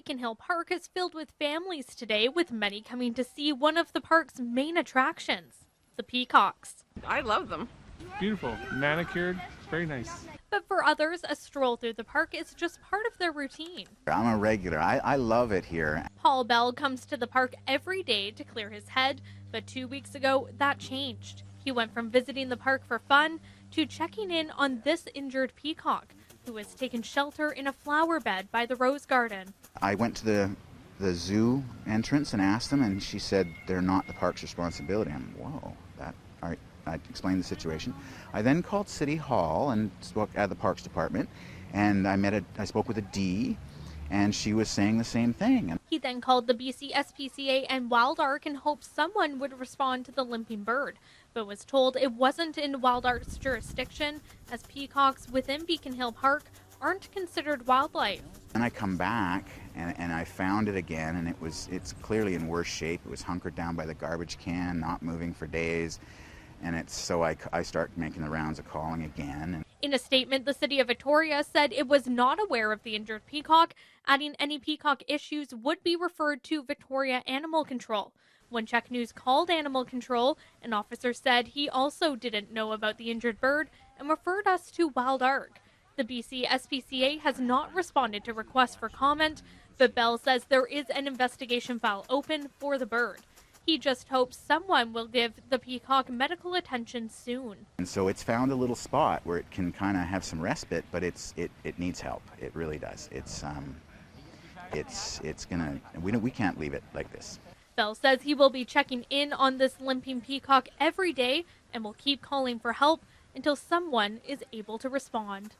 Beacon Hill Park is filled with families today, with many coming to see one of the park's main attractions, the peacocks. I love them. Beautiful, manicured, very nice. But for others, a stroll through the park is just part of their routine. I'm a regular. I love it here. Paul Bell comes to the park every day to clear his head, but 2 weeks ago that changed. He went from visiting the park for fun to checking in on this injured peacock, who has taken shelter in a flower bed by the rose garden. I went to the zoo entrance and asked them, and she said they're not the park's responsibility. I'm, whoa, that, all right. I explained the situation. I then called City Hall and spoke at the Parks Department, and I spoke with a D, and she was saying the same thing. He then called the BC SPCA and Wild Ark in hopes someone would respond to the limping bird, but was told it wasn't in Wild Ark's jurisdiction, as peacocks within Beacon Hill Park aren't considered wildlife. And I come back and I found it again, and it's clearly in worse shape. It was hunkered down by the garbage can, not moving for days. And so I start making the rounds of calling again. In a statement, the City of Victoria said it was not aware of the injured peacock, adding any peacock issues would be referred to Victoria Animal Control. When Check News called Animal Control, an officer said he also didn't know about the injured bird and referred us to Wild Ark. The BC SPCA has not responded to requests for comment, but Bell says there is an investigation file open for the bird. He just hopes someone will give the peacock medical attention soon. And so it's found a little spot where it can kind of have some respite, but it needs help. It really does. We can't leave it like this. Bell says he will be checking in on this limping peacock every day and will keep calling for help until someone is able to respond.